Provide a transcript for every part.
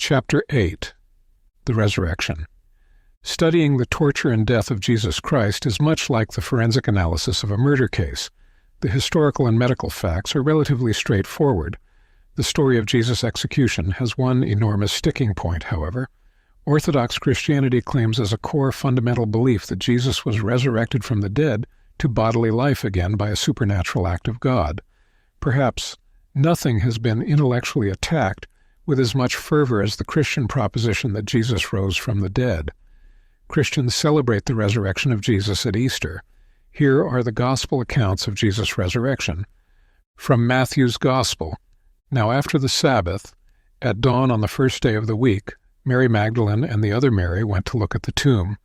Chapter 8. The Resurrection. Studying the torture and death of Jesus Christ is much like the forensic analysis of a murder case. The historical and medical facts are relatively straightforward. The story of Jesus' execution has one enormous sticking point, however. Orthodox Christianity claims as a core fundamental belief that Jesus was resurrected from the dead to bodily life again by a supernatural act of God. Perhaps nothing has been intellectually attacked with as much fervor as the Christian proposition that Jesus rose from the dead. Christians celebrate the resurrection of Jesus at Easter. Here are the Gospel accounts of Jesus' resurrection. From Matthew's Gospel. Now after the Sabbath, at dawn on the first day of the week, Mary Magdalene and the other Mary went to look at the tomb.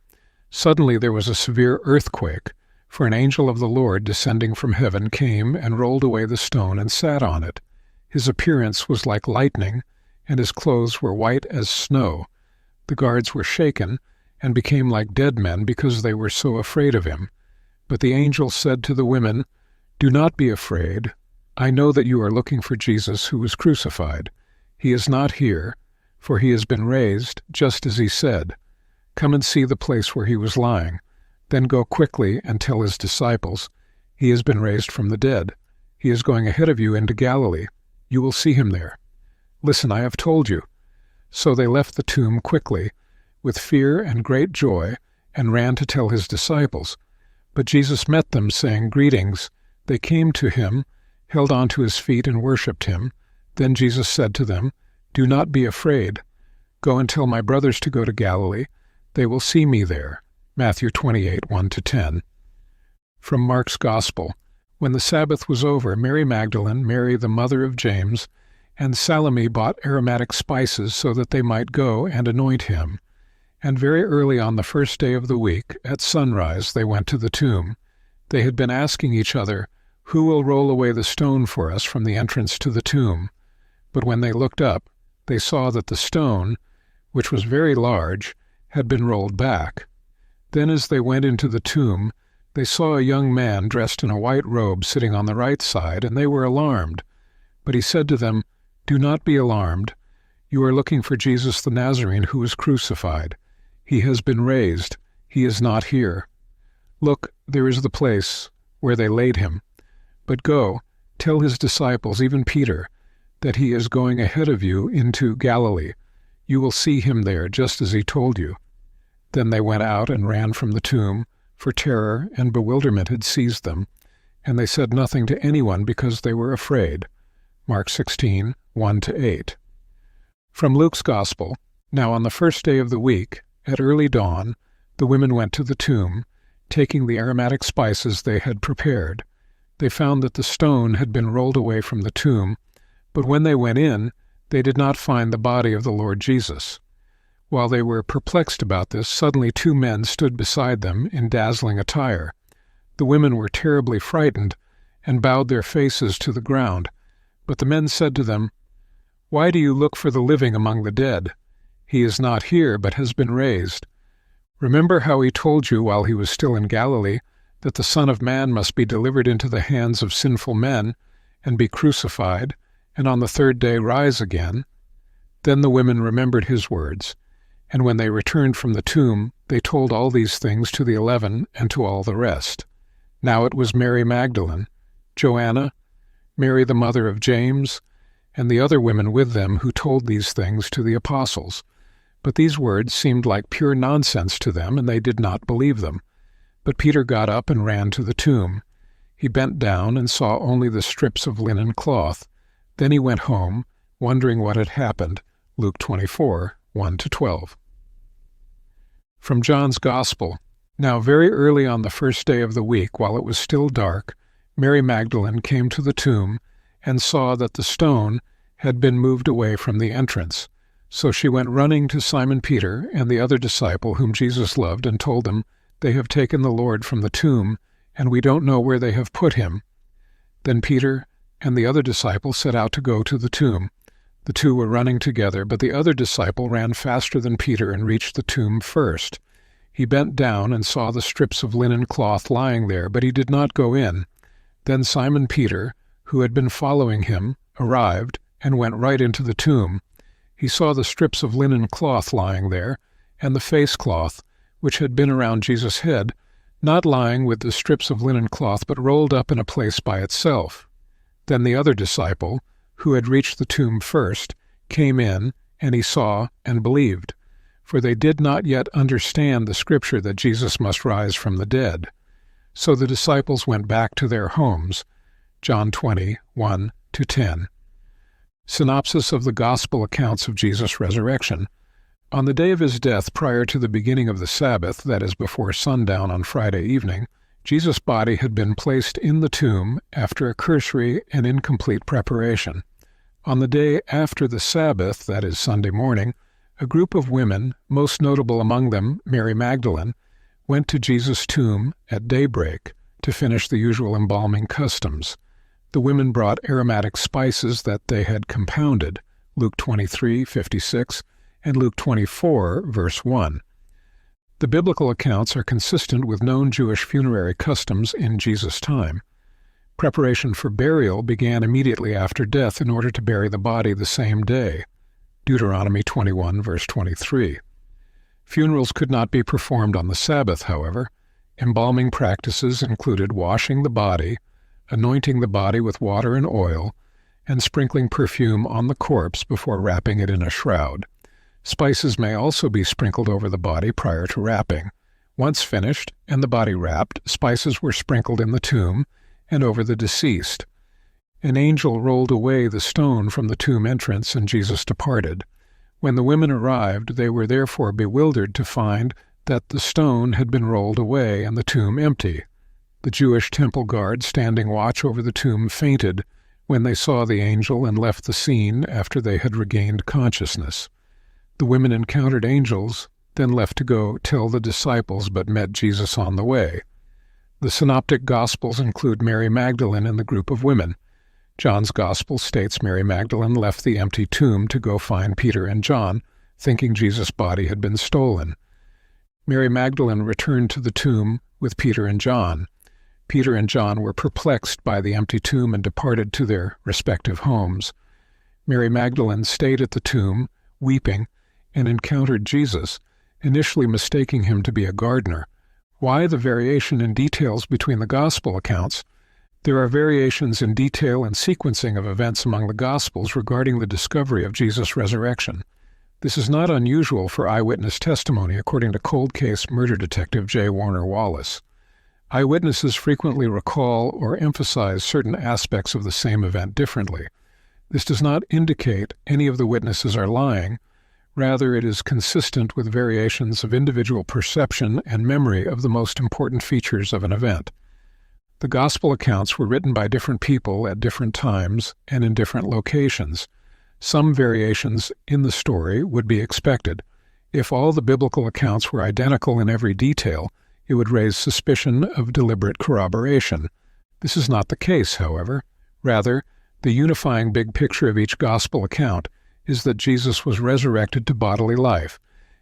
Suddenly there was a severe earthquake, for an angel of the Lord descending from heaven came and rolled away the stone and sat on it. His appearance was like lightning, and his clothes were white as snow. The guards were shaken and became like dead men because they were so afraid of him. But the angel said to the women, "Do not be afraid. I know that you are looking for Jesus who was crucified. He is not here, for he has been raised, just as he said. Come and see the place where he was lying. Then go quickly and tell his disciples, he has been raised from the dead. He is going ahead of you into Galilee. You will see him there. Listen, I have told you." So they left the tomb quickly, with fear and great joy, and ran to tell his disciples. But Jesus met them, saying, "Greetings." They came to him, held on to his feet, and worshipped him. Then Jesus said to them, "Do not be afraid. Go and tell my brothers to go to Galilee. They will see me there." Matthew 28, 1-10. From Mark's Gospel. When the Sabbath was over, Mary Magdalene, Mary the mother of James, and Salome bought aromatic spices so that they might go and anoint him. And very early on the first day of the week, at sunrise, they went to the tomb. They had been asking each other, "Who will roll away the stone for us from the entrance to the tomb?" But when they looked up, they saw that the stone, which was very large, had been rolled back. Then as they went into the tomb, they saw a young man dressed in a white robe sitting on the right side, and they were alarmed. But he said to them, "Do not be alarmed. You are looking for Jesus the Nazarene who was crucified. He has been raised. He is not here. Look, there is the place where they laid him. But go, tell his disciples, even Peter, that he is going ahead of you into Galilee. You will see him there, just as he told you." Then they went out and ran from the tomb, for terror and bewilderment had seized them, and they said nothing to anyone because they were afraid. Mark 16, 1-8. From Luke's Gospel. Now on the first day of the week, at early dawn, the women went to the tomb, taking the aromatic spices they had prepared. They found that the stone had been rolled away from the tomb, but when they went in, they did not find the body of the Lord Jesus. While they were perplexed about this, suddenly two men stood beside them in dazzling attire. The women were terribly frightened and bowed their faces to the ground. But the men said to them, "Why do you look for the living among the dead? He is not here, but has been raised. Remember how he told you while he was still in Galilee that the Son of Man must be delivered into the hands of sinful men and be crucified, and on the third day rise again." Then the women remembered his words, and when they returned from the tomb, they told all these things to the 11 and to all the rest. Now it was Mary Magdalene, Joanna, Mary the mother of James, and the other women with them who told these things to the apostles. But these words seemed like pure nonsense to them, and they did not believe them. But Peter got up and ran to the tomb. He bent down and saw only the strips of linen cloth. Then he went home, wondering what had happened. Luke 24, 1-12. From John's Gospel. Now very early on the first day of the week, while it was still dark, Mary Magdalene came to the tomb and saw that the stone had been moved away from the entrance. So she went running to Simon Peter and the other disciple whom Jesus loved and told them, "They have taken the Lord from the tomb, and we don't know where they have put him." Then Peter and the other disciple set out to go to the tomb. The two were running together, but the other disciple ran faster than Peter and reached the tomb first. He bent down and saw the strips of linen cloth lying there, but he did not go in. Then Simon Peter, who had been following him, arrived and went right into the tomb. He saw the strips of linen cloth lying there, and the face cloth, which had been around Jesus' head, not lying with the strips of linen cloth, but rolled up in a place by itself. Then the other disciple, who had reached the tomb first, came in, and he saw and believed, for they did not yet understand the scripture that Jesus must rise from the dead. So the disciples went back to their homes. John 20, 1-10. Synopsis of the Gospel accounts of Jesus' resurrection. On the day of his death, prior to the beginning of the Sabbath, that is, before sundown on Friday evening, Jesus' body had been placed in the tomb after a cursory and incomplete preparation. On the day after the Sabbath, that is, Sunday morning, a group of women, most notable among them Mary Magdalene, went to Jesus' tomb at daybreak to finish the usual embalming customs. The women brought aromatic spices that they had compounded, Luke 23:56, and Luke 24, verse 1. The biblical accounts are consistent with known Jewish funerary customs in Jesus' time. Preparation for burial began immediately after death in order to bury the body the same day, Deuteronomy 21, verse 23. Funerals could not be performed on the Sabbath, however. Embalming practices included washing the body, anointing the body with water and oil, and sprinkling perfume on the corpse before wrapping it in a shroud. Spices may also be sprinkled over the body prior to wrapping. Once finished, and the body wrapped, spices were sprinkled in the tomb and over the deceased. An angel rolled away the stone from the tomb entrance, and Jesus departed. When the women arrived, they were therefore bewildered to find that the stone had been rolled away and the tomb empty. The Jewish temple guard standing watch over the tomb fainted when they saw the angel and left the scene after they had regained consciousness. The women encountered angels, then left to go tell the disciples, but met Jesus on the way. The Synoptic Gospels include Mary Magdalene in the group of women. John's Gospel states Mary Magdalene left the empty tomb to go find Peter and John, thinking Jesus' body had been stolen. Mary Magdalene returned to the tomb with Peter and John. Peter and John were perplexed by the empty tomb and departed to their respective homes. Mary Magdalene stayed at the tomb, weeping, and encountered Jesus, initially mistaking him to be a gardener. Why the variation in details between the Gospel accounts? There are variations in detail and sequencing of events among the Gospels regarding the discovery of Jesus' resurrection. This is not unusual for eyewitness testimony, according to cold case murder detective J. Warner Wallace. Eyewitnesses frequently recall or emphasize certain aspects of the same event differently. This does not indicate any of the witnesses are lying. Rather, it is consistent with variations of individual perception and memory of the most important features of an event. The Gospel accounts were written by different people at different times and in different locations. Some variations in the story would be expected. If all the biblical accounts were identical in every detail, it would raise suspicion of deliberate corroboration. This is not the case, however. Rather, the unifying big picture of each Gospel account is that Jesus was resurrected to bodily life,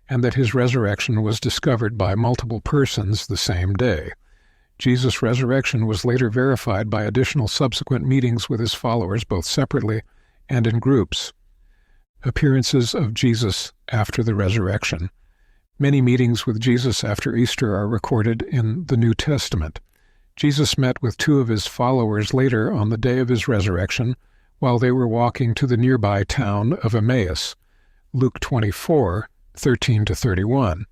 and that his resurrection was discovered by multiple persons the same day. Jesus' resurrection was later verified by additional subsequent meetings with his followers, both separately and in groups. Appearances of Jesus after the resurrection. Many meetings with Jesus after Easter are recorded in the New Testament. Jesus met with two of his followers later on the day of his resurrection while they were walking to the nearby town of Emmaus, Luke 24, 13-31.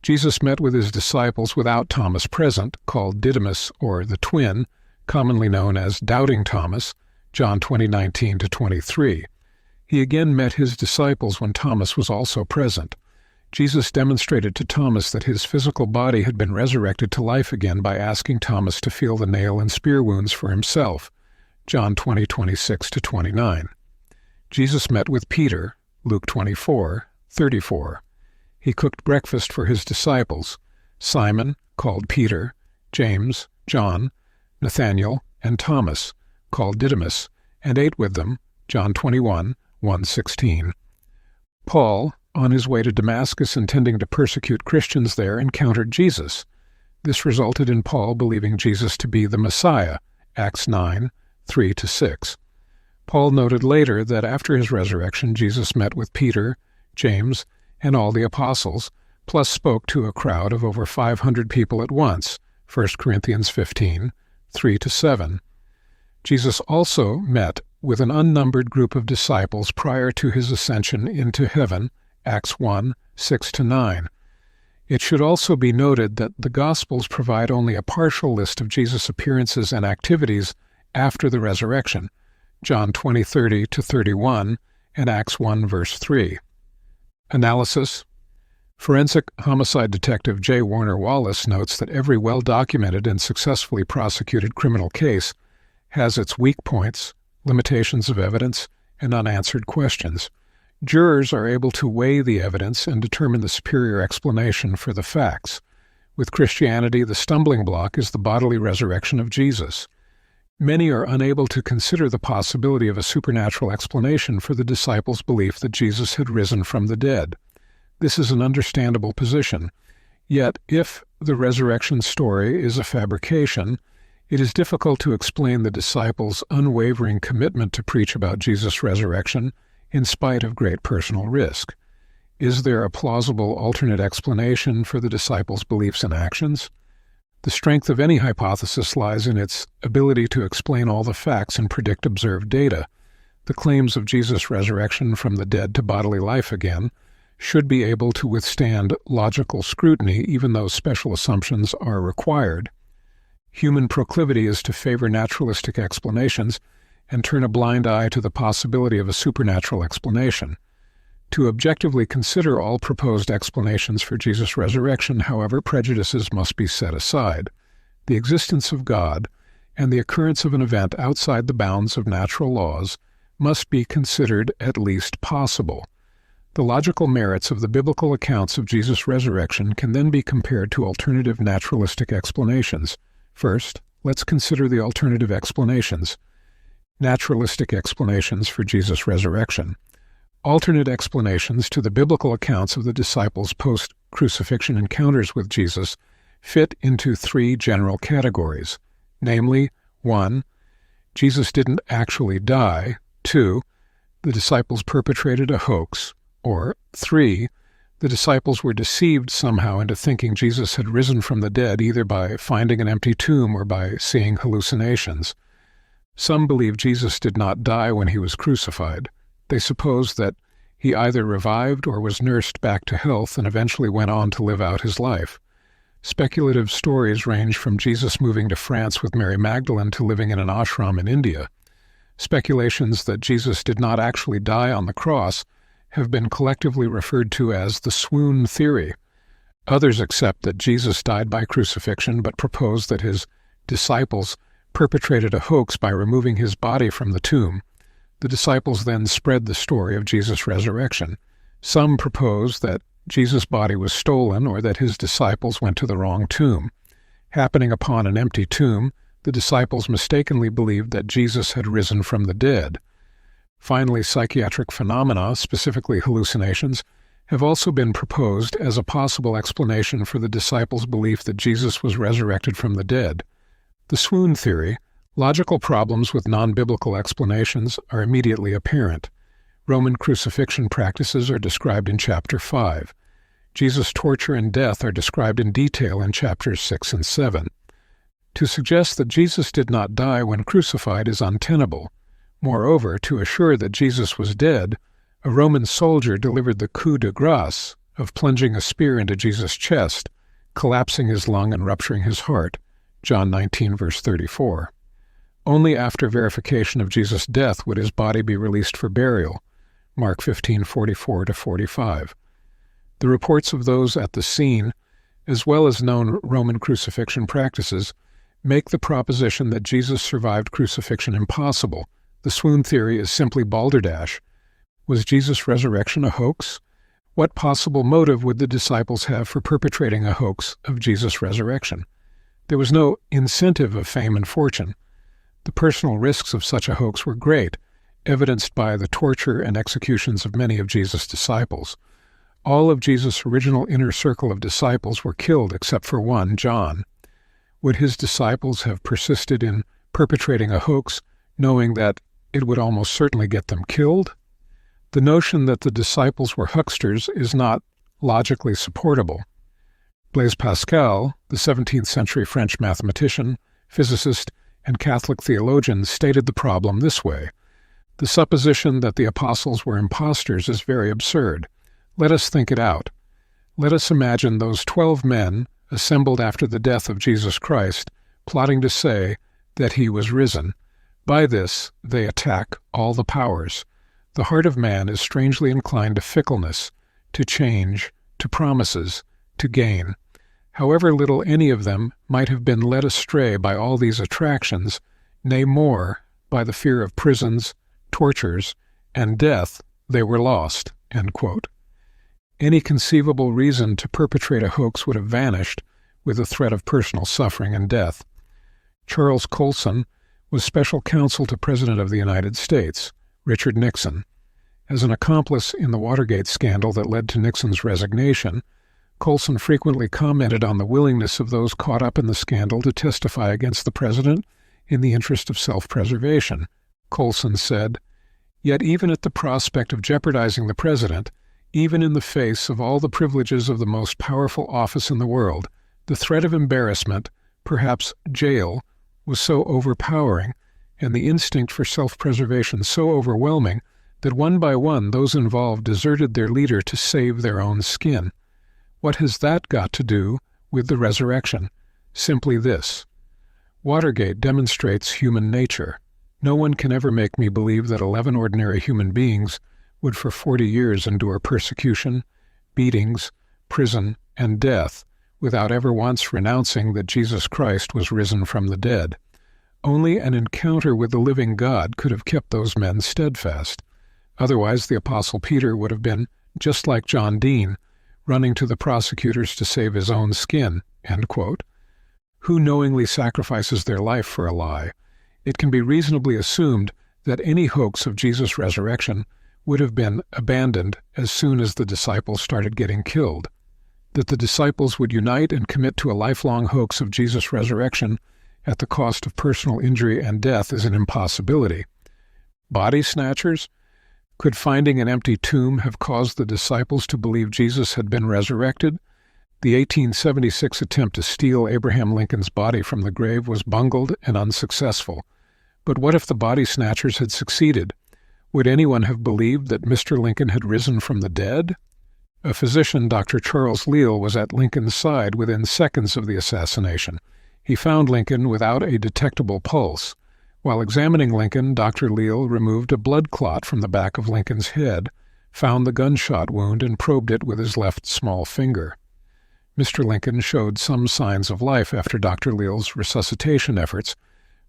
Jesus met with his disciples without Thomas present, called Didymus, or the twin, commonly known as Doubting Thomas, John 20:19-23. He again met his disciples when Thomas was also present. Jesus demonstrated to Thomas that his physical body had been resurrected to life again by asking Thomas to feel the nail and spear wounds for himself, John 20:26-29. Jesus met with Peter, Luke 24:34. He cooked breakfast for his disciples, Simon, called Peter, James, John, Nathanael, and Thomas, called Didymus, and ate with them, John 21:1-16. Paul, on his way to Damascus intending to persecute Christians there, encountered Jesus. This resulted in Paul believing Jesus to be the Messiah, Acts 9:3-6. Paul noted later that after his resurrection, Jesus met with Peter, James, and all the apostles, plus spoke to a crowd of over 500 people at once, 1 Corinthians 15, 3-7. Jesus also met with an unnumbered group of disciples prior to his ascension into heaven, Acts 1, 6-9. It should also be noted that the Gospels provide only a partial list of Jesus' appearances and activities after the resurrection, John 20:30-31, and Acts 1, verse 3. Analysis. Forensic homicide detective J. Warner Wallace notes that every well-documented and successfully prosecuted criminal case has its weak points, limitations of evidence, and unanswered questions. Jurors are able to weigh the evidence and determine the superior explanation for the facts. With Christianity, the stumbling block is the bodily resurrection of Jesus. Many are unable to consider the possibility of a supernatural explanation for the disciples' belief that Jesus had risen from the dead. This is an understandable position. Yet, if the resurrection story is a fabrication, it is difficult to explain the disciples' unwavering commitment to preach about Jesus' resurrection in spite of great personal risk. Is there a plausible alternate explanation for the disciples' beliefs and actions? The strength of any hypothesis lies in its ability to explain all the facts and predict observed data. The claims of Jesus' resurrection from the dead to bodily life again should be able to withstand logical scrutiny, even though special assumptions are required. Human proclivity is to favor naturalistic explanations and turn a blind eye to the possibility of a supernatural explanation. To objectively consider all proposed explanations for Jesus' resurrection, however, prejudices must be set aside. The existence of God and the occurrence of an event outside the bounds of natural laws must be considered at least possible. The logical merits of the biblical accounts of Jesus' resurrection can then be compared to alternative naturalistic explanations. First, let's consider the alternative explanations. Naturalistic explanations for Jesus' resurrection. Alternate explanations to the biblical accounts of the disciples' post-crucifixion encounters with Jesus fit into three general categories, namely, 1. Jesus didn't actually die, 2. The disciples perpetrated a hoax, or 3. The disciples were deceived somehow into thinking Jesus had risen from the dead either by finding an empty tomb or by seeing hallucinations. Some believe Jesus did not die when he was crucified. They suppose that he either revived or was nursed back to health and eventually went on to live out his life. Speculative stories range from Jesus moving to France with Mary Magdalene to living in an ashram in India. Speculations that Jesus did not actually die on the cross have been collectively referred to as the swoon theory. Others accept that Jesus died by crucifixion but propose that his disciples perpetrated a hoax by removing his body from the tomb. The disciples then spread the story of Jesus' resurrection. Some propose that Jesus' body was stolen or that his disciples went to the wrong tomb. Happening upon an empty tomb, the disciples mistakenly believed that Jesus had risen from the dead. Finally, psychiatric phenomena, specifically hallucinations, have also been proposed as a possible explanation for the disciples' belief that Jesus was resurrected from the dead. The swoon theory. Logical problems with non-biblical explanations are immediately apparent. Roman crucifixion practices are described in chapter 5. Jesus' torture and death are described in detail in chapters 6 and 7. To suggest that Jesus did not die when crucified is untenable. Moreover, to assure that Jesus was dead, a Roman soldier delivered the coup de grace of plunging a spear into Jesus' chest, collapsing his lung and rupturing his heart, John 19, verse 34. Only after verification of Jesus' death would his body be released for burial, Mark 15:44-45. The reports of those at the scene, as well as known Roman crucifixion practices, make the proposition that Jesus survived crucifixion impossible. The swoon theory is simply balderdash. Was Jesus' resurrection a hoax? What possible motive would the disciples have for perpetrating a hoax of Jesus' resurrection? There was no incentive of fame and fortune. The personal risks of such a hoax were great, evidenced by the torture and executions of many of Jesus' disciples. All of Jesus' original inner circle of disciples were killed except for one, John. Would his disciples have persisted in perpetrating a hoax, knowing that it would almost certainly get them killed. The notion that the disciples were hucksters is not logically supportable. Blaise Pascal, the 17th century French mathematician, physicist, and Catholic theologian, stated the problem this way: the supposition that the apostles were impostors is very absurd. Let us think it out. Let us imagine those 12 men assembled after the death of Jesus Christ, plotting to say that he was risen. By this, they attack all the powers. The heart of man is strangely inclined to fickleness, to change, to promises, to gain. However little any of them might have been led astray by all these attractions, nay more, by the fear of prisons, tortures, and death, they were lost." End quote. Any conceivable reason to perpetrate a hoax would have vanished with the threat of personal suffering and death. Charles Colson was special counsel to President of the United States, Richard Nixon. As an accomplice in the Watergate scandal that led to Nixon's resignation, Colson frequently commented on the willingness of those caught up in the scandal to testify against the president in the interest of self-preservation. Colson said, "Yet even at the prospect of jeopardizing the president, even in the face of all the privileges of the most powerful office in the world, the threat of embarrassment, perhaps jail, was so overpowering, and the instinct for self-preservation so overwhelming, that one by one those involved deserted their leader to save their own skin. What has that got to do with the resurrection? Simply this: Watergate demonstrates human nature. No one can ever make me believe that 11 ordinary human beings would for 40 years endure persecution, beatings, prison, and death without ever once renouncing that Jesus Christ was risen from the dead. Only an encounter with the living God could have kept those men steadfast. Otherwise, the Apostle Peter would have been just like John Dean, running to the prosecutors to save his own skin." End quote. Who knowingly sacrifices their life for a lie? It can be reasonably assumed that any hoax of Jesus' resurrection would have been abandoned as soon as the disciples started getting killed. That the disciples would unite and commit to a lifelong hoax of Jesus' resurrection at the cost of personal injury and death is an impossibility. Body snatchers? Could finding an empty tomb have caused the disciples to believe Jesus had been resurrected? The 1876 attempt to steal Abraham Lincoln's body from the grave was bungled and unsuccessful. But what if the body snatchers had succeeded? Would anyone have believed that Mr. Lincoln had risen from the dead? A physician, Dr. Charles Leal, was at Lincoln's side within seconds of the assassination. He found Lincoln without a detectable pulse. While examining Lincoln, Dr. Leal removed a blood clot from the back of Lincoln's head, found the gunshot wound, and probed it with his left small finger. Mr. Lincoln showed some signs of life after Dr. Leal's resuscitation efforts,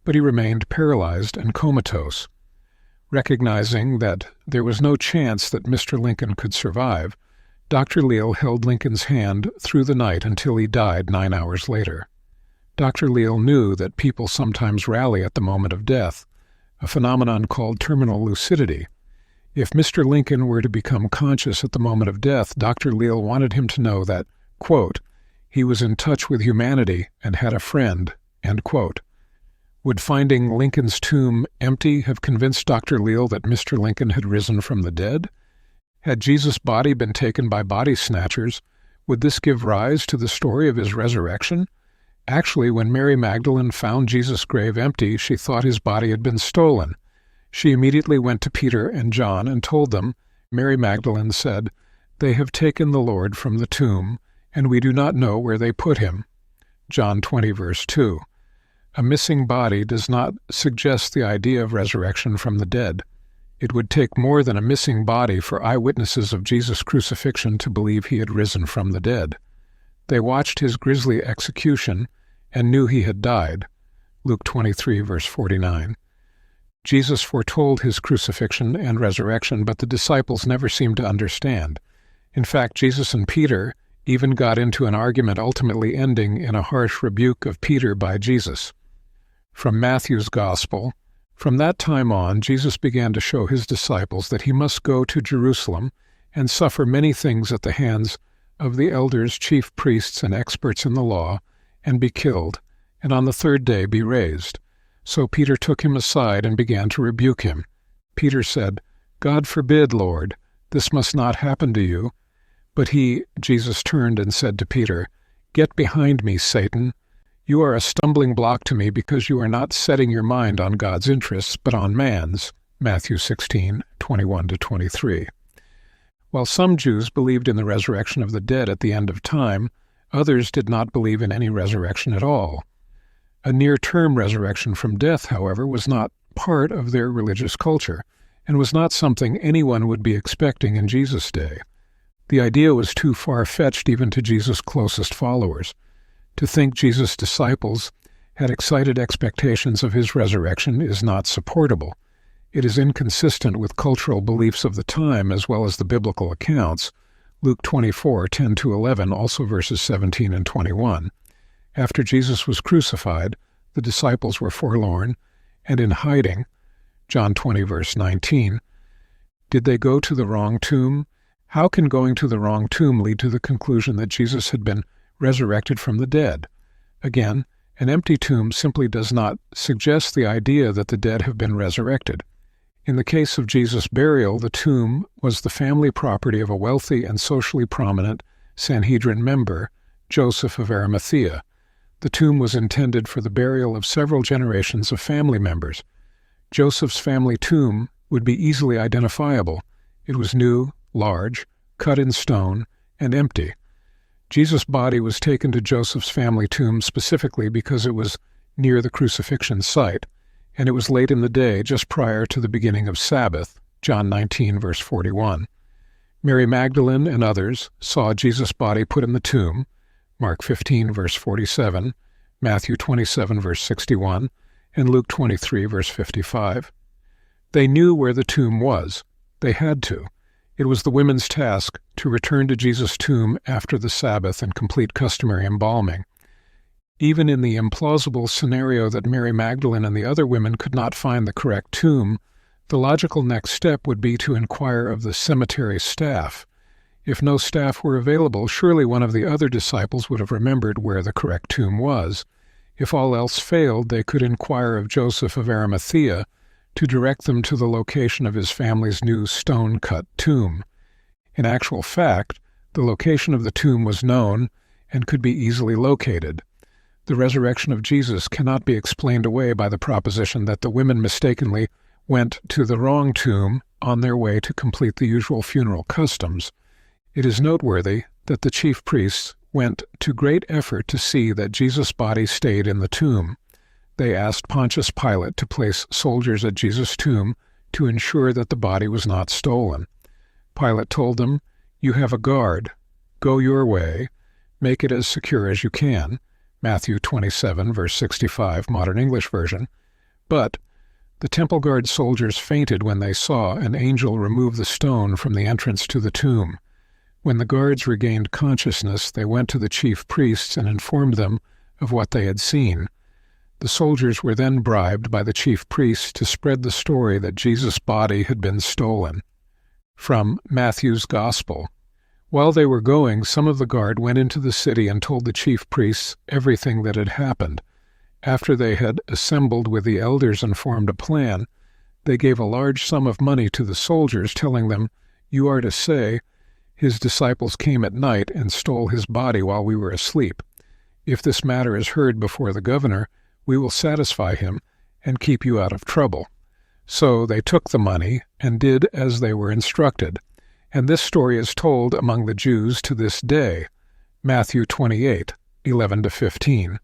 but he remained paralyzed and comatose. Recognizing that there was no chance that Mr. Lincoln could survive, Dr. Leal held Lincoln's hand through the night until he died 9 hours later. Dr. Leal knew that people sometimes rally at the moment of death, a phenomenon called terminal lucidity. If Mr. Lincoln were to become conscious at the moment of death, Dr. Leal wanted him to know that, quote, he was in touch with humanity and had a friend, end quote. Would finding Lincoln's tomb empty have convinced Dr. Leal that Mr. Lincoln had risen from the dead? Had Jesus' body been taken by body snatchers, would this give rise to the story of his resurrection? Actually, when Mary Magdalene found Jesus' grave empty, she thought his body had been stolen. She immediately went to Peter and John and told them. Mary Magdalene said, "They have taken the Lord from the tomb, and we do not know where they put him." John 20, verse 2. A missing body does not suggest the idea of resurrection from the dead. It would take more than a missing body for eyewitnesses of Jesus' crucifixion to believe he had risen from the dead. They watched his grisly execution and knew he had died. Luke 23, verse 49. Jesus foretold his crucifixion and resurrection, but the disciples never seemed to understand. In fact, Jesus and Peter even got into an argument ultimately ending in a harsh rebuke of Peter by Jesus. From Matthew's Gospel, from that time on, Jesus began to show his disciples that he must go to Jerusalem and suffer many things at the hands of the elders, chief priests, and experts in the law, and be killed, and on the third day be raised. So Peter took him aside and began to rebuke him. Peter said, "God forbid, Lord, this must not happen to you." But Jesus turned and said to Peter, "Get behind me, Satan. You are a stumbling block to me because you are not setting your mind on God's interests, but on man's." Matthew 16:21-23. While some Jews believed in the resurrection of the dead at the end of time, others did not believe in any resurrection at all. A near-term resurrection from death, however, was not part of their religious culture, and was not something anyone would be expecting in Jesus' day. The idea was too far-fetched even to Jesus' closest followers. To think Jesus' disciples had excited expectations of his resurrection is not supportable. It is inconsistent with cultural beliefs of the time as well as the biblical accounts. Luke 24:10-11, also verses 17 and 21. After Jesus was crucified, the disciples were forlorn and in hiding. John 20, verse 19. Did they go to the wrong tomb? How can going to the wrong tomb lead to the conclusion that Jesus had been resurrected from the dead? Again, an empty tomb simply does not suggest the idea that the dead have been resurrected. In the case of Jesus' burial, the tomb was the family property of a wealthy and socially prominent Sanhedrin member, Joseph of Arimathea. The tomb was intended for the burial of several generations of family members. Joseph's family tomb would be easily identifiable. It was new, large, cut in stone, and empty. Jesus' body was taken to Joseph's family tomb specifically because it was near the crucifixion site, and it was late in the day, just prior to the beginning of Sabbath, John 19, verse 41. Mary Magdalene and others saw Jesus' body put in the tomb, Mark 15, verse 47, Matthew 27, verse 61, and Luke 23, verse 55. They knew where the tomb was. They had to. It was the women's task to return to Jesus' tomb after the Sabbath and complete customary embalming. Even in the implausible scenario that Mary Magdalene and the other women could not find the correct tomb, the logical next step would be to inquire of the cemetery staff. If no staff were available, surely one of the other disciples would have remembered where the correct tomb was. If all else failed, they could inquire of Joseph of Arimathea to direct them to the location of his family's new stone-cut tomb. In actual fact, the location of the tomb was known and could be easily located. The resurrection of Jesus cannot be explained away by the proposition that the women mistakenly went to the wrong tomb on their way to complete the usual funeral customs. It is noteworthy that the chief priests went to great effort to see that Jesus' body stayed in the tomb. They asked Pontius Pilate to place soldiers at Jesus' tomb to ensure that the body was not stolen. Pilate told them, "You have a guard. Go your way. Make it as secure as you can." Matthew 27, verse 65, Modern English Version. But the temple guard soldiers fainted when they saw an angel remove the stone from the entrance to the tomb. When the guards regained consciousness, they went to the chief priests and informed them of what they had seen. The soldiers were then bribed by the chief priests to spread the story that Jesus' body had been stolen. From Matthew's Gospel. While they were going, some of the guard went into the city and told the chief priests everything that had happened. After they had assembled with the elders and formed a plan, they gave a large sum of money to the soldiers, telling them, "You are to say, 'His disciples came at night and stole his body while we were asleep.' If this matter is heard before the governor, we will satisfy him and keep you out of trouble." So they took the money and did as they were instructed. And this story is told among the Jews to this day. Matthew 28, 11-15.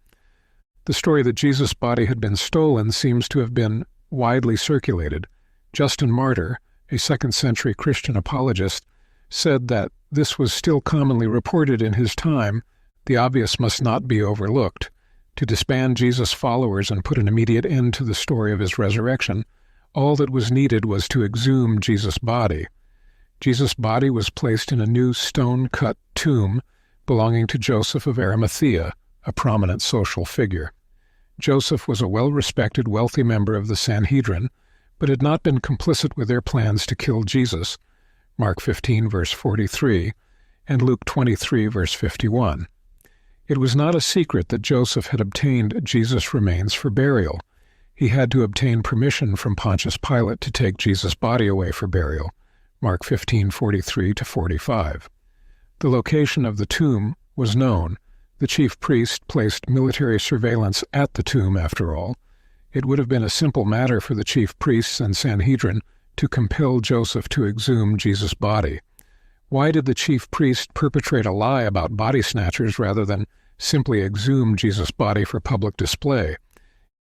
The story that Jesus' body had been stolen seems to have been widely circulated. Justin Martyr, a second-century Christian apologist, said that this was still commonly reported in his time. The obvious must not be overlooked. To disband Jesus' followers and put an immediate end to the story of his resurrection, all that was needed was to exhume Jesus' body. Jesus' body was placed in a new stone-cut tomb belonging to Joseph of Arimathea, a prominent social figure. Joseph was a well-respected, wealthy member of the Sanhedrin, but had not been complicit with their plans to kill Jesus, Mark 15, verse 43, and Luke 23, verse 51. It was not a secret that Joseph had obtained Jesus' remains for burial. He had to obtain permission from Pontius Pilate to take Jesus' body away for burial, Mark 15:43-45. The location of the tomb was known. The chief priest placed military surveillance at the tomb, after all. It would have been a simple matter for the chief priests and Sanhedrin to compel Joseph to exhume Jesus' body. Why did the chief priest perpetrate a lie about body snatchers rather than simply exhume Jesus' body for public display?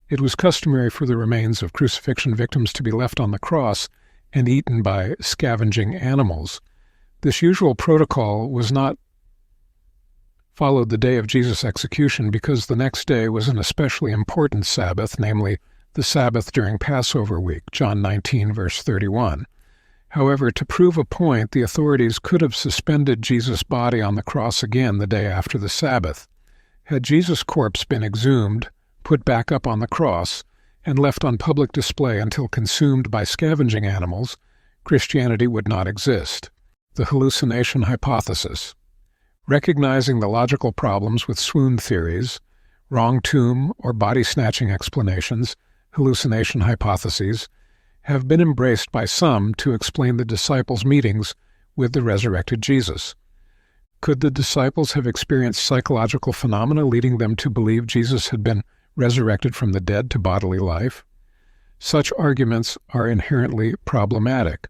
It was customary for the remains of crucifixion victims to be left on the cross and eaten by scavenging animals. This usual protocol was not followed the day of Jesus' execution because the next day was an especially important Sabbath, namely the Sabbath during Passover week, John 19, verse 31. However, to prove a point, the authorities could have suspended Jesus' body on the cross again the day after the Sabbath. Had Jesus' corpse been exhumed, put back up on the cross, and left on public display until consumed by scavenging animals, Christianity would not exist. The hallucination hypothesis. Recognizing the logical problems with swoon theories, wrong tomb or body-snatching explanations, hallucination hypotheses, have been embraced by some to explain the disciples' meetings with the resurrected Jesus. Could the disciples have experienced psychological phenomena leading them to believe Jesus had been resurrected from the dead to bodily life? Such arguments are inherently problematic.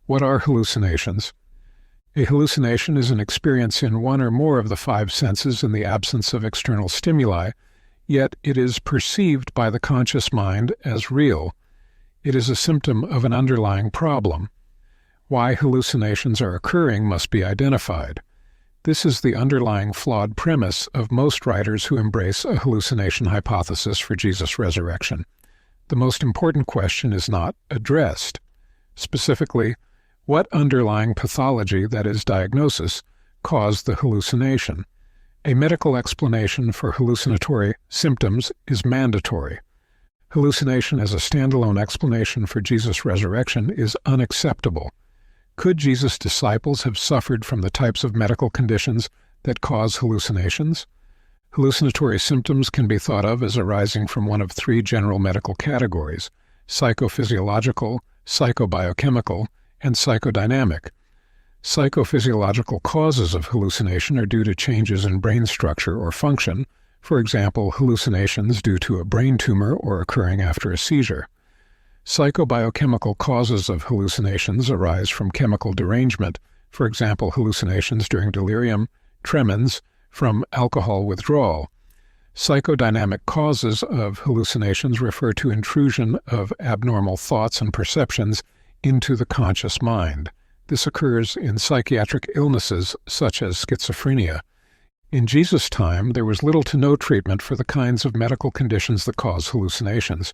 What are hallucinations? A hallucination is an experience in one or more of the five senses in the absence of external stimuli, yet it is perceived by the conscious mind as real. It is a symptom of an underlying problem. Why hallucinations are occurring must be identified. This is the underlying flawed premise of most writers who embrace a hallucination hypothesis for Jesus' resurrection. The most important question is not addressed. Specifically, what underlying pathology, that is diagnosis, caused the hallucination? A medical explanation for hallucinatory symptoms is mandatory. Hallucination as a standalone explanation for Jesus' resurrection is unacceptable. Could Jesus' disciples have suffered from the types of medical conditions that cause hallucinations? Hallucinatory symptoms can be thought of as arising from one of three general medical categories: psychophysiological, psychobiochemical, and psychodynamic. Psychophysiological causes of hallucination are due to changes in brain structure or function, for example, hallucinations due to a brain tumor or occurring after a seizure. Psychobiochemical causes of hallucinations arise from chemical derangement, for example, hallucinations during delirium, tremens, from alcohol withdrawal. Psychodynamic causes of hallucinations refer to intrusion of abnormal thoughts and perceptions into the conscious mind. This occurs in psychiatric illnesses such as schizophrenia. In Jesus' time, there was little to no treatment for the kinds of medical conditions that cause hallucinations.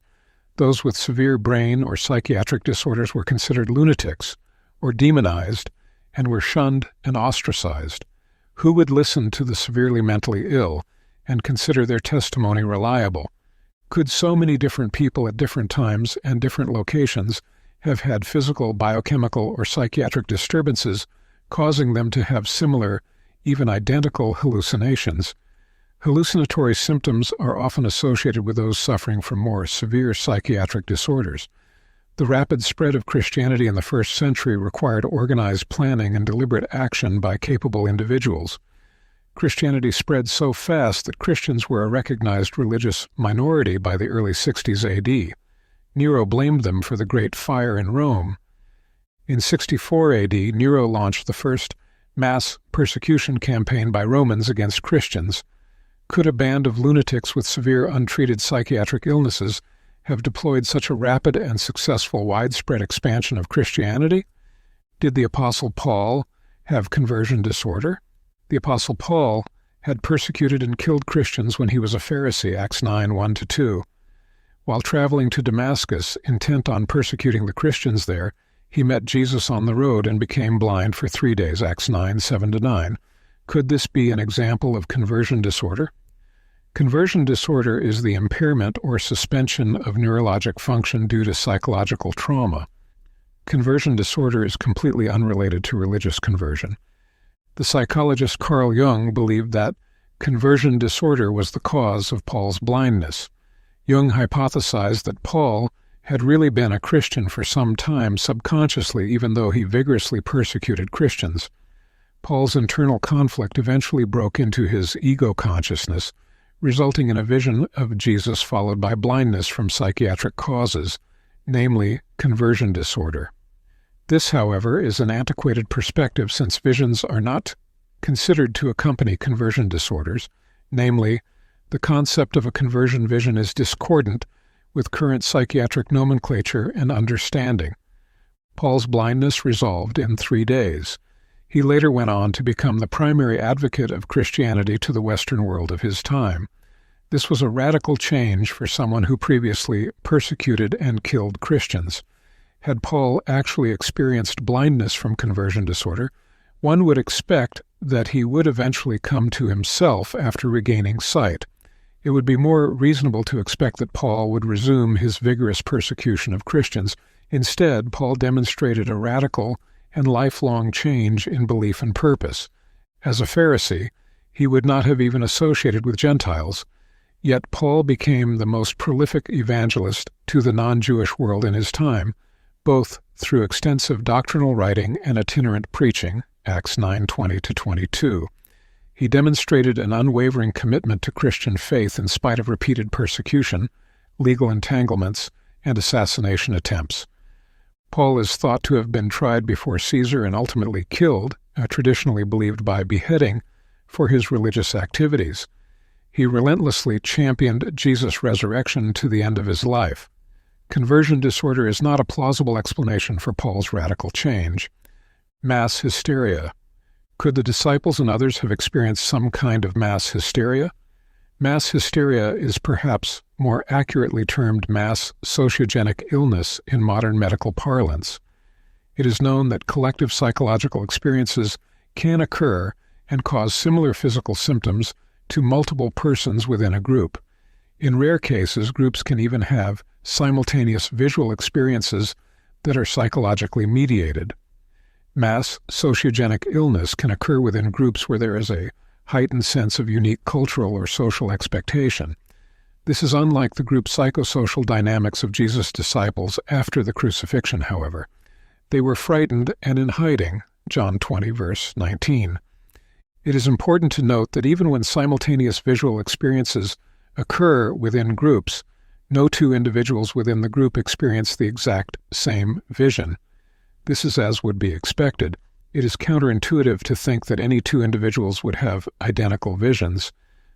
Those with severe brain or psychiatric disorders were considered lunatics or demonized and were shunned and ostracized. Who would listen to the severely mentally ill and consider their testimony reliable? Could so many different people at different times and different locations have had physical, biochemical, or psychiatric disturbances causing them to have similar, even identical hallucinations? Hallucinatory symptoms are often associated with those suffering from more severe psychiatric disorders. The rapid spread of Christianity in the first century required organized planning and deliberate action by capable individuals. Christianity spread so fast that Christians were a recognized religious minority by the early 60s AD. Nero blamed them for the Great Fire in Rome. In 64 AD, Nero launched the first mass persecution campaign by Romans against Christians. Could a band of lunatics with severe untreated psychiatric illnesses have deployed such a rapid and successful widespread expansion of Christianity? Did the Apostle Paul have conversion disorder? The Apostle Paul had persecuted and killed Christians when he was a Pharisee, Acts 9, 1-2. While traveling to Damascus, intent on persecuting the Christians there, he met Jesus on the road and became blind for 3 days, Acts 9, 7-9. Could this be an example of conversion disorder? Conversion disorder is the impairment or suspension of neurologic function due to psychological trauma. Conversion disorder is completely unrelated to religious conversion. The psychologist Carl Jung believed that conversion disorder was the cause of Paul's blindness. Jung hypothesized that Paul had really been a Christian for some time subconsciously, even though he vigorously persecuted Christians. Paul's internal conflict eventually broke into his ego consciousness, resulting in a vision of Jesus followed by blindness from psychiatric causes, namely conversion disorder. This, however, is an antiquated perspective since visions are not considered to accompany conversion disorders, namely, the concept of a conversion vision is discordant with current psychiatric nomenclature and understanding. Paul's blindness resolved in 3 days. He later went on to become the primary advocate of Christianity to the Western world of his time. This was a radical change for someone who previously persecuted and killed Christians. Had Paul actually experienced blindness from conversion disorder, one would expect that he would eventually come to himself after regaining sight. It would be more reasonable to expect that Paul would resume his vigorous persecution of Christians. Instead, Paul demonstrated a radical and lifelong change in belief and purpose. As a Pharisee, he would not have even associated with Gentiles, yet Paul became the most prolific evangelist to the non-Jewish world in his time, both through extensive doctrinal writing and itinerant preaching, Acts 9:20-22. He demonstrated an unwavering commitment to Christian faith in spite of repeated persecution, legal entanglements, and assassination attempts. Paul is thought to have been tried before Caesar and ultimately killed, traditionally believed by beheading, for his religious activities. He relentlessly championed Jesus' resurrection to the end of his life. Conversion disorder is not a plausible explanation for Paul's radical change. Mass hysteria. Could the disciples and others have experienced some kind of mass hysteria? Mass hysteria is perhaps more accurately termed mass sociogenic illness in modern medical parlance. It is known that collective psychological experiences can occur and cause similar physical symptoms to multiple persons within a group. In rare cases, groups can even have simultaneous visual experiences that are psychologically mediated. Mass sociogenic illness can occur within groups where there is a heightened sense of unique cultural or social expectation. This is unlike the group psychosocial dynamics of Jesus' disciples after the crucifixion, however. They were frightened and in hiding, John 20, verse 19. It is important to note that even when simultaneous visual experiences occur within groups, no two individuals within the group experience the exact same vision. This is as would be expected. It is counterintuitive to think that any two individuals would have identical visions,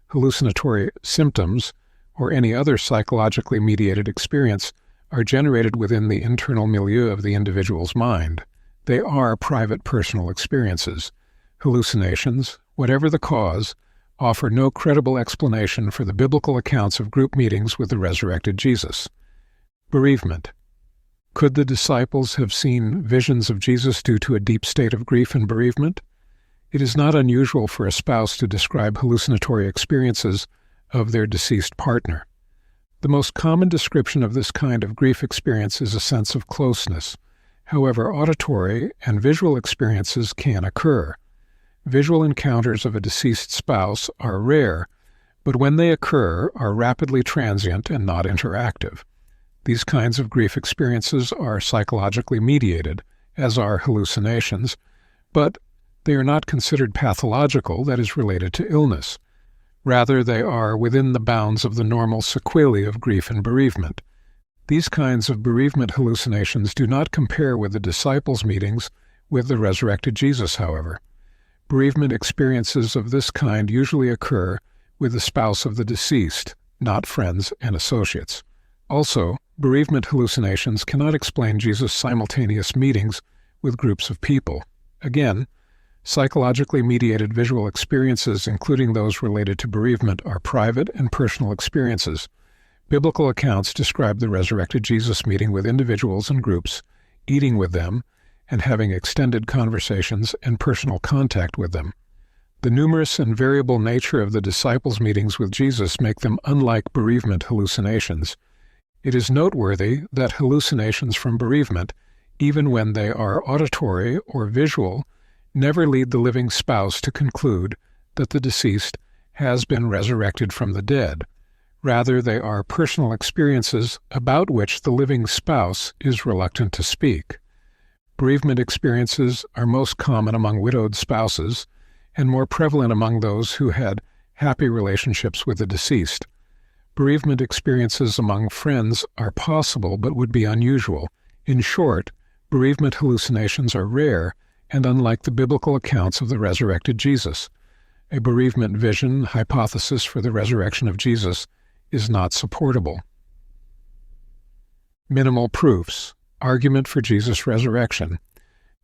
hallucinatory symptoms, or any other psychologically mediated experience are generated within the internal milieu of the individual's mind. They are private personal experiences. Hallucinations, whatever the cause, offer no credible explanation for the biblical accounts of group meetings with the resurrected Jesus. Bereavement. Could the disciples have seen visions of Jesus due to a deep state of grief and bereavement? It is not unusual for a spouse to describe hallucinatory experiences of their deceased partner. The most common description of this kind of grief experience is a sense of closeness. However, auditory and visual experiences can occur. Visual encounters of a deceased spouse are rare, but when they occur, are rapidly transient and not interactive. These kinds of grief experiences are psychologically mediated, as are hallucinations, but they are not considered pathological, that is, related to illness. Rather, they are within the bounds of the normal sequelae of grief and bereavement. These kinds of bereavement hallucinations do not compare with the disciples' meetings with the resurrected Jesus, however. Bereavement experiences of this kind usually occur with the spouse of the deceased, not friends and associates. Also, bereavement hallucinations cannot explain Jesus' simultaneous meetings with groups of people. Again, psychologically mediated visual experiences, including those related to bereavement, are private and personal experiences. Biblical accounts describe the resurrected Jesus meeting with individuals and groups, eating with them, and having extended conversations and personal contact with them. The numerous and variable nature of the disciples' meetings with Jesus make them unlike bereavement hallucinations. It is noteworthy that hallucinations from bereavement, even when they are auditory or visual, never lead the living spouse to conclude that the deceased has been resurrected from the dead. Rather, they are personal experiences about which the living spouse is reluctant to speak. Bereavement experiences are most common among widowed spouses and more prevalent among those who had happy relationships with the deceased. Bereavement experiences among friends are possible but would be unusual. In short, bereavement hallucinations are rare and unlike the biblical accounts of the resurrected Jesus. A bereavement vision hypothesis for the resurrection of Jesus is not supportable. Minimal proofs. Argument for Jesus' resurrection.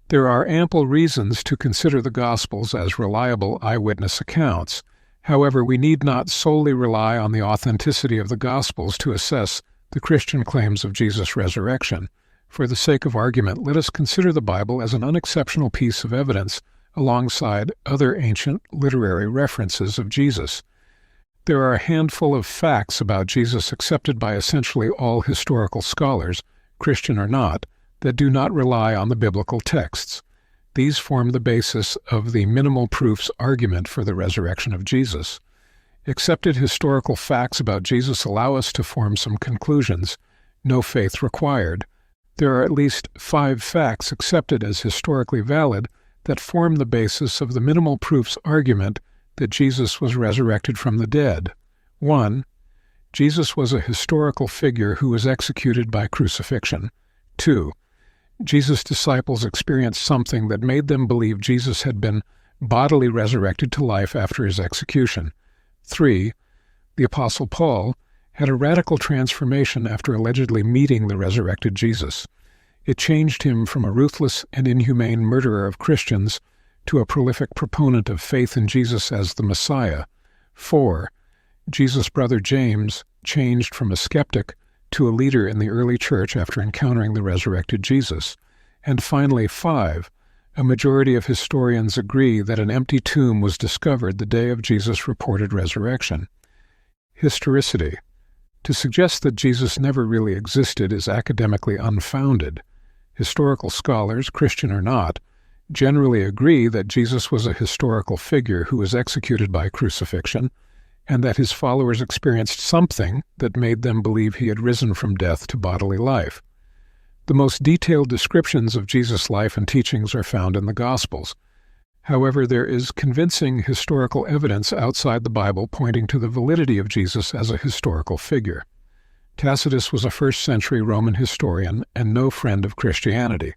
There are ample reasons to consider the Gospels as reliable eyewitness accounts. However, we need not solely rely on the authenticity of the Gospels to assess the Christian claims of Jesus' resurrection. For the sake of argument, let us consider the Bible as an unexceptional piece of evidence alongside other ancient literary references of Jesus. There are a handful of facts about Jesus accepted by essentially all historical scholars, Christian or not, that do not rely on the biblical texts. These form the basis of the minimal proofs argument for the resurrection of Jesus. Accepted historical facts about Jesus allow us to form some conclusions. No faith required. There are at least 5 facts accepted as historically valid that form the basis of the minimal proofs argument that Jesus was resurrected from the dead. 1. Jesus was a historical figure who was executed by crucifixion. 2. Jesus' disciples experienced something that made them believe Jesus had been bodily resurrected to life after his execution. 3. The Apostle Paul had a radical transformation after allegedly meeting the resurrected Jesus. It changed him from a ruthless and inhumane murderer of Christians to a prolific proponent of faith in Jesus as the Messiah. 4. Jesus' brother James changed from a skeptic to a leader in the early church after encountering the resurrected Jesus. And finally, 5. A majority of historians agree that an empty tomb was discovered the day of Jesus' reported resurrection. Historicity. To suggest that Jesus never really existed is academically unfounded. Historical scholars, Christian or not, generally agree that Jesus was a historical figure who was executed by crucifixion, and that his followers experienced something that made them believe he had risen from death to bodily life. The most detailed descriptions of Jesus' life and teachings are found in the Gospels. However, there is convincing historical evidence outside the Bible pointing to the validity of Jesus as a historical figure. Tacitus was a first-century Roman historian and no friend of Christianity.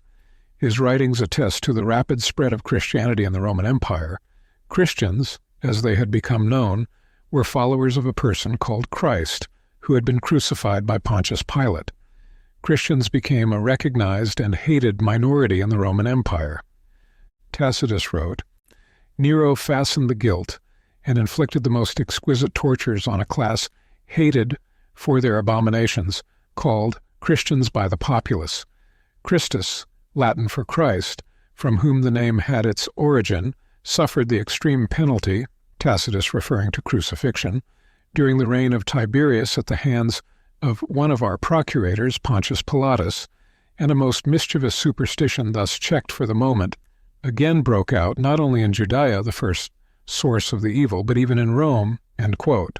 His writings attest to the rapid spread of Christianity in the Roman Empire. Christians, as they had become known, were followers of a person called Christ, who had been crucified by Pontius Pilate. Christians became a recognized and hated minority in the Roman Empire. Tacitus wrote, "Nero fastened the guilt and inflicted the most exquisite tortures on a class hated for their abominations, called Christians by the populace. Christus, Latin for Christ, from whom the name had its origin, suffered the extreme penalty," Tacitus referring to crucifixion, "during the reign of Tiberius at the hands of one of our procurators, Pontius Pilatus, and a most mischievous superstition thus checked for the moment again broke out not only in Judea, the first source of the evil, but even in Rome." End quote.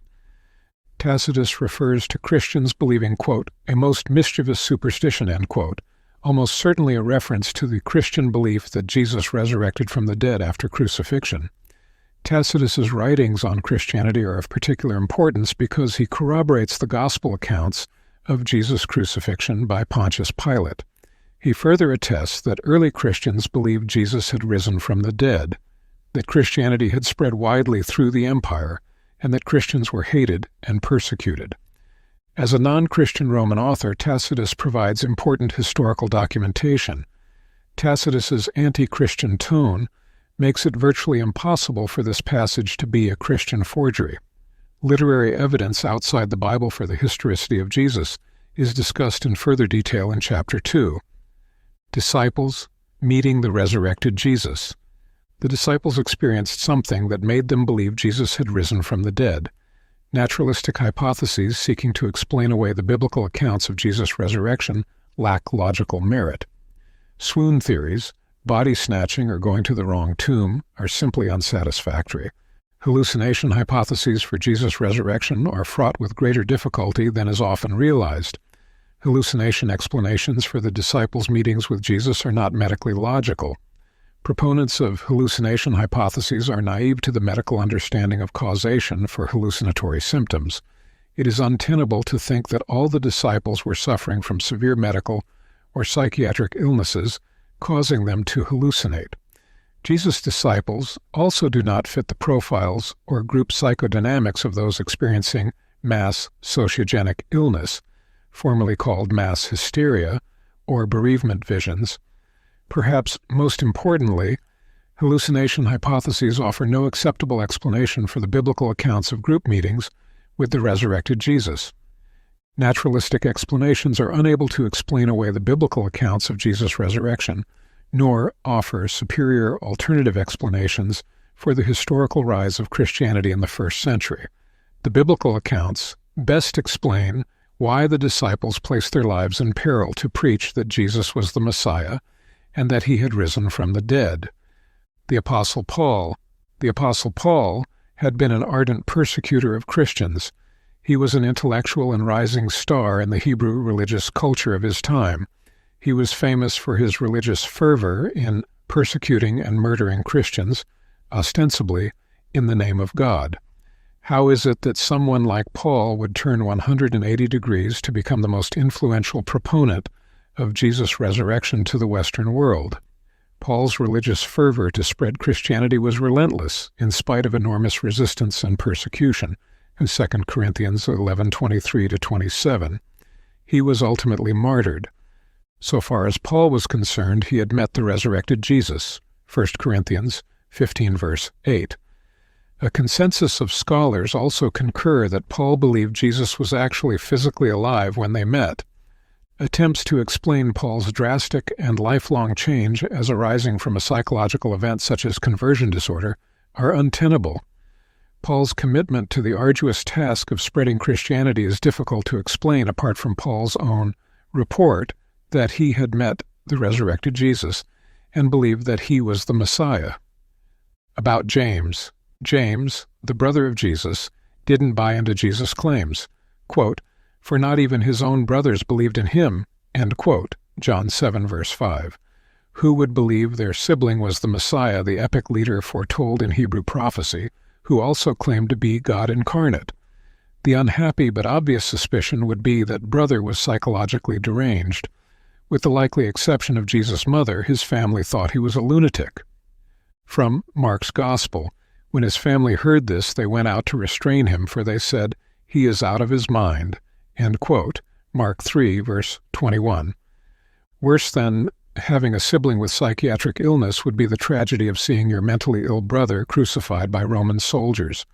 Tacitus refers to Christians believing, quote, "a most mischievous superstition," end quote, almost certainly a reference to the Christian belief that Jesus resurrected from the dead after crucifixion. Tacitus's writings on Christianity are of particular importance because he corroborates the gospel accounts of Jesus' crucifixion by Pontius Pilate. He further attests that early Christians believed Jesus had risen from the dead, that Christianity had spread widely through the empire, and that Christians were hated and persecuted. As a non-Christian Roman author, Tacitus provides important historical documentation. Tacitus's anti-Christian tone makes it virtually impossible for this passage to be a Christian forgery. Literary evidence outside the Bible for the historicity of Jesus is discussed in further detail in Chapter 2. Disciples meeting the resurrected Jesus. The disciples experienced something that made them believe Jesus had risen from the dead. Naturalistic hypotheses seeking to explain away the biblical accounts of Jesus' resurrection lack logical merit. Swoon theories, body snatching or going to the wrong tomb, are simply unsatisfactory. Hallucination hypotheses for Jesus' resurrection are fraught with greater difficulty than is often realized. Hallucination explanations for the disciples' meetings with Jesus are not medically logical. Proponents of hallucination hypotheses are naive to the medical understanding of causation for hallucinatory symptoms. It is untenable to think that all the disciples were suffering from severe medical or psychiatric illnesses, causing them to hallucinate. Jesus' disciples also do not fit the profiles or group psychodynamics of those experiencing mass sociogenic illness, formerly called mass hysteria, or bereavement visions. Perhaps most importantly, hallucination hypotheses offer no acceptable explanation for the biblical accounts of group meetings with the resurrected Jesus. Naturalistic explanations are unable to explain away the biblical accounts of Jesus' resurrection, nor offer superior alternative explanations for the historical rise of Christianity in the first century. The biblical accounts best explain why the disciples placed their lives in peril to preach that Jesus was the Messiah and that he had risen from the dead. The Apostle Paul had been an ardent persecutor of Christians. He was an intellectual and rising star in the Hebrew religious culture of his time. He was famous for his religious fervor in persecuting and murdering Christians, ostensibly in the name of God. How is it that someone like Paul would turn 180 degrees to become the most influential proponent of Jesus' resurrection to the Western world? Paul's religious fervor to spread Christianity was relentless, in spite of enormous resistance and persecution. In 2 Corinthians 11:23-27, he was ultimately martyred. So far as Paul was concerned, he had met the resurrected Jesus. 1 Corinthians 15, verse 8. A consensus of scholars also concur that Paul believed Jesus was actually physically alive when they met. Attempts to explain Paul's drastic and lifelong change as arising from a psychological event such as conversion disorder are untenable. Paul's commitment to the arduous task of spreading Christianity is difficult to explain apart from Paul's own report that he had met the resurrected Jesus and believed that he was the Messiah. About James, the brother of Jesus, didn't buy into Jesus' claims. Quote, "For not even his own brothers believed in him," end quote, John 7, verse 5. Who would believe their sibling was the Messiah, the epic leader foretold in Hebrew prophecy, who also claimed to be God incarnate? The unhappy but obvious suspicion would be that brother was psychologically deranged. With the likely exception of Jesus' mother, his family thought he was a lunatic. From Mark's Gospel, when his family heard this, they went out to restrain him, for they said, "He is out of his mind." End quote. Mark 3, verse 21. Worse than having a sibling with psychiatric illness would be the tragedy of seeing your mentally ill brother crucified by Roman soldiers.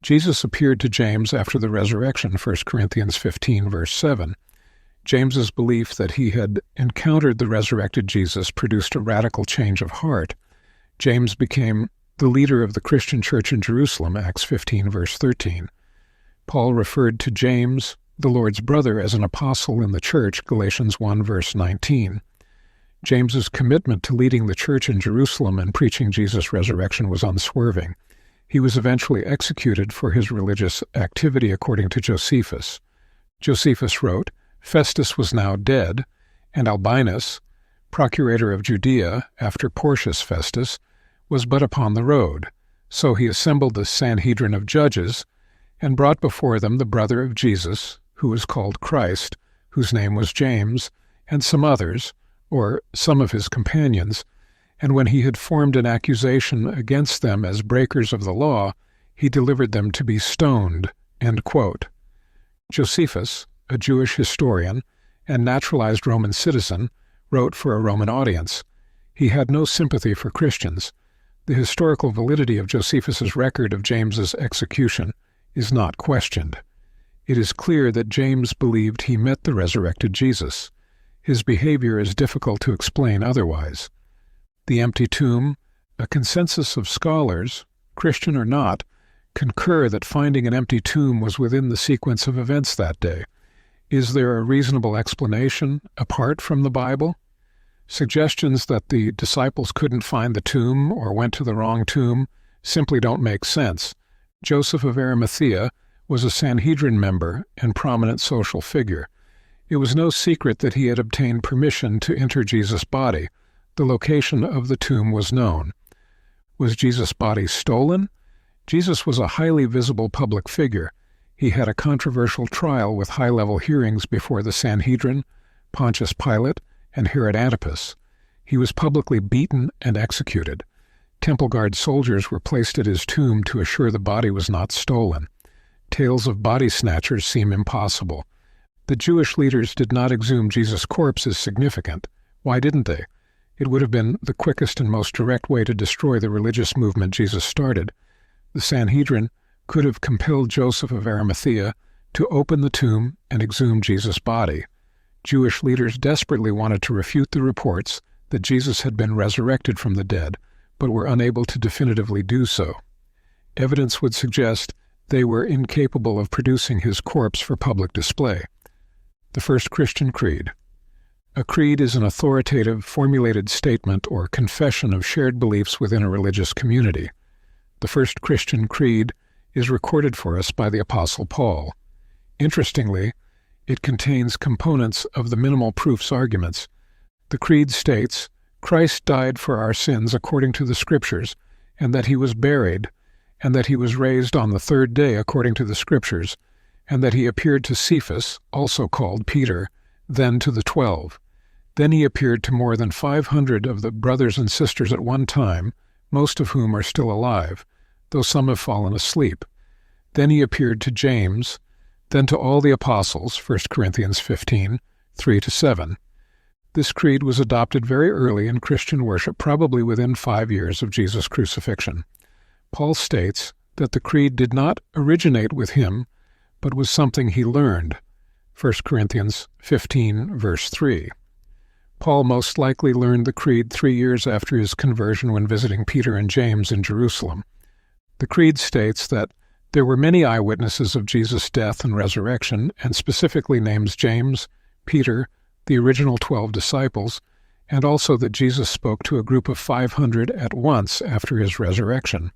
Jesus appeared to James after the resurrection, 1 Corinthians 15, verse 7. James's belief that he had encountered the resurrected Jesus produced a radical change of heart. James became the leader of the Christian church in Jerusalem, Acts 15, verse 13. Paul referred to James, the Lord's brother, as an apostle in the church, Galatians 1, verse 19. James's commitment to leading the church in Jerusalem and preaching Jesus' resurrection was unswerving. He was eventually executed for his religious activity, according to Josephus. Josephus wrote, "Festus was now dead, and Albinus, procurator of Judea after Porcius Festus, was but upon the road. So he assembled the Sanhedrin of judges, and brought before them the brother of Jesus, who was called Christ, whose name was James, and some others, or some of his companions, and when he had formed an accusation against them as breakers of the law, he delivered them to be stoned." End quote. Josephus, a Jewish historian and naturalized Roman citizen, wrote for a Roman audience. He had no sympathy for Christians. The historical validity of Josephus's record of James's execution is not questioned. It is clear that James believed he met the resurrected Jesus. His behavior is difficult to explain otherwise. The empty tomb, a consensus of scholars, Christian or not, concur that finding an empty tomb was within the sequence of events that day. Is there a reasonable explanation apart from the Bible? Suggestions that the disciples couldn't find the tomb or went to the wrong tomb simply don't make sense. Joseph of Arimathea was a Sanhedrin member and prominent social figure. It was no secret that he had obtained permission to enter Jesus' body. The location of the tomb was known. Was Jesus' body stolen? Jesus was a highly visible public figure. He had a controversial trial with high-level hearings before the Sanhedrin, Pontius Pilate, and Herod Antipas. He was publicly beaten and executed. Temple Guard soldiers were placed at his tomb to assure the body was not stolen. Tales of body snatchers seem impossible. The Jewish leaders did not exhume Jesus' corpse as significant. Why didn't they? It would have been the quickest and most direct way to destroy the religious movement Jesus started. The Sanhedrin could have compelled Joseph of Arimathea to open the tomb and exhume Jesus' body. Jewish leaders desperately wanted to refute the reports that Jesus had been resurrected from the dead, but were unable to definitively do so. Evidence would suggest they were incapable of producing his corpse for public display. The first Christian creed. A creed is an authoritative, formulated statement or confession of shared beliefs within a religious community. The first Christian creed is recorded for us by the Apostle Paul. Interestingly, it contains components of the minimal proofs arguments. The creed states, Christ died for our sins according to the Scriptures, and that he was buried, and that he was raised on the third day according to the Scriptures, and that he appeared to Cephas, also called Peter, then to the 12. Then he appeared to more than 500 of the brothers and sisters at one time, most of whom are still alive, though some have fallen asleep. Then he appeared to James, then to all the apostles, 1 Corinthians 15, 3-7. This creed was adopted very early in Christian worship, probably within 5 years of Jesus' crucifixion. Paul states that the creed did not originate with him, but was something he learned, 1 Corinthians 15, verse 3. Paul most likely learned the creed 3 years after his conversion when visiting Peter and James in Jerusalem. The creed states that there were many eyewitnesses of Jesus' death and resurrection, and specifically names James, Peter, the original 12 disciples, and also that Jesus spoke to a group of 500 at once after his resurrection.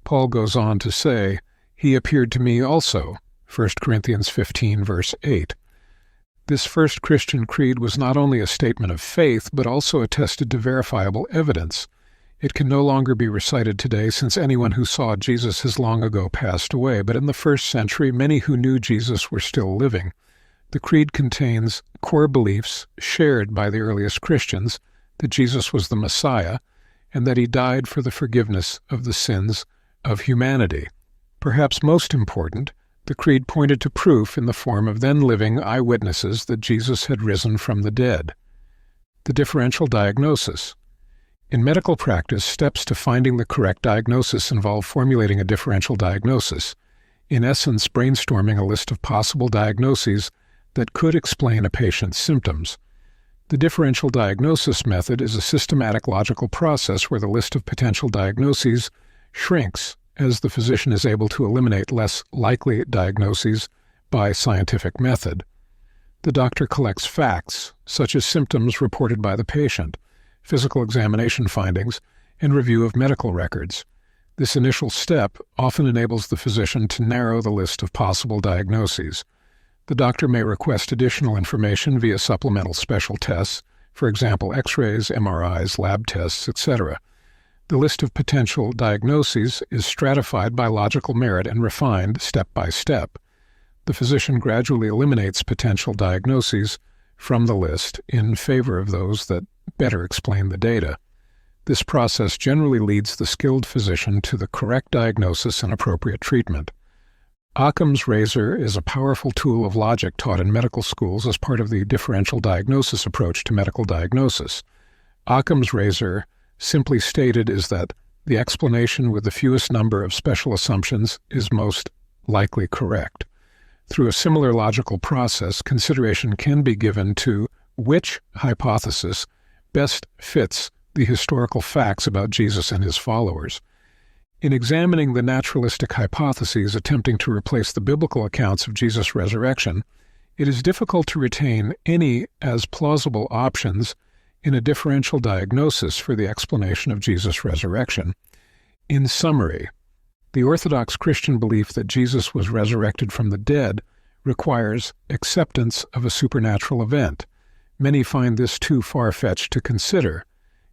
Paul goes on to say, "He appeared to me also," 1 Corinthians 15, verse 8. This first Christian creed was not only a statement of faith, but also attested to verifiable evidence. It can no longer be recited today since anyone who saw Jesus has long ago passed away, but in the first century many who knew Jesus were still living. The creed contains core beliefs shared by the earliest Christians that Jesus was the Messiah and that he died for the forgiveness of the sins of humanity. Perhaps most important, the creed pointed to proof in the form of then-living eyewitnesses that Jesus had risen from the dead. The differential diagnosis. In medical practice, steps to finding the correct diagnosis involve formulating a differential diagnosis, in essence brainstorming a list of possible diagnoses that could explain a patient's symptoms. The differential diagnosis method is a systematic logical process where the list of potential diagnoses shrinks as the physician is able to eliminate less likely diagnoses by scientific method. The doctor collects facts, such as symptoms reported by the patient, physical examination findings, and review of medical records. This initial step often enables the physician to narrow the list of possible diagnoses. The doctor may request additional information via supplemental special tests, for example, X-rays, MRIs, lab tests, etc. The list of potential diagnoses is stratified by logical merit and refined step by step. The physician gradually eliminates potential diagnoses from the list in favor of those that better explain the data. This process generally leads the skilled physician to the correct diagnosis and appropriate treatment. Occam's razor is a powerful tool of logic taught in medical schools as part of the differential diagnosis approach to medical diagnosis. Occam's razor, simply stated, is that the explanation with the fewest number of special assumptions is most likely correct. Through a similar logical process, consideration can be given to which hypothesis best fits the historical facts about Jesus and his followers. In examining the naturalistic hypotheses attempting to replace the biblical accounts of Jesus' resurrection, it is difficult to retain any as plausible options in a differential diagnosis for the explanation of Jesus' resurrection. In summary, the Orthodox Christian belief that Jesus was resurrected from the dead requires acceptance of a supernatural event. Many find this too far-fetched to consider,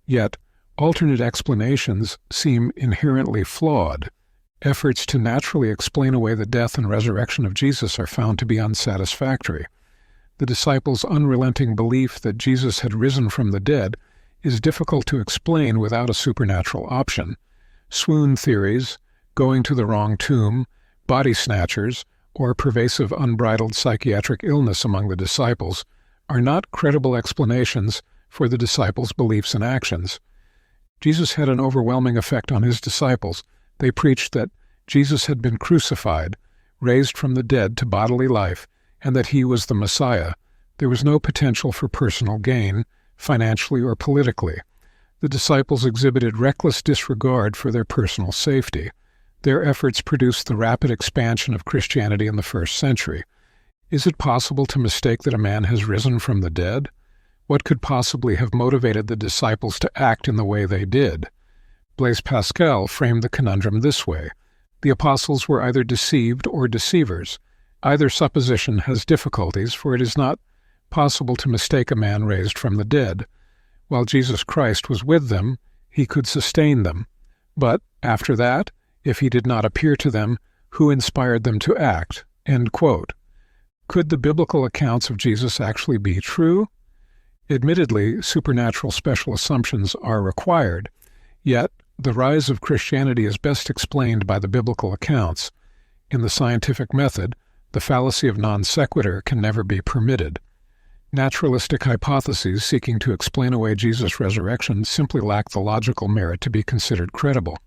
yet alternate explanations seem inherently flawed. Efforts to naturally explain away the death and resurrection of Jesus are found to be unsatisfactory. The disciples' unrelenting belief that Jesus had risen from the dead is difficult to explain without a supernatural option. Swoon theories, going to the wrong tomb, body snatchers, or pervasive unbridled psychiatric illness among the disciples are not credible explanations for the disciples' beliefs and actions. Jesus had an overwhelming effect on his disciples. They preached that Jesus had been crucified, raised from the dead to bodily life, and that he was the Messiah. There was no potential for personal gain, financially or politically. The disciples exhibited reckless disregard for their personal safety. Their efforts produced the rapid expansion of Christianity in the first century. Is it possible to mistake that a man has risen from the dead? What could possibly have motivated the disciples to act in the way they did? Blaise Pascal framed the conundrum this way: the apostles were either deceived or deceivers. Either supposition has difficulties, for it is not possible to mistake a man raised from the dead. While Jesus Christ was with them, he could sustain them. But, after that, if he did not appear to them, who inspired them to act? End quote. Could the biblical accounts of Jesus actually be true? Admittedly, supernatural special assumptions are required, yet the rise of Christianity is best explained by the biblical accounts. In the scientific method, the fallacy of non sequitur can never be permitted. Naturalistic hypotheses seeking to explain away Jesus' resurrection simply lack the logical merit to be considered credible.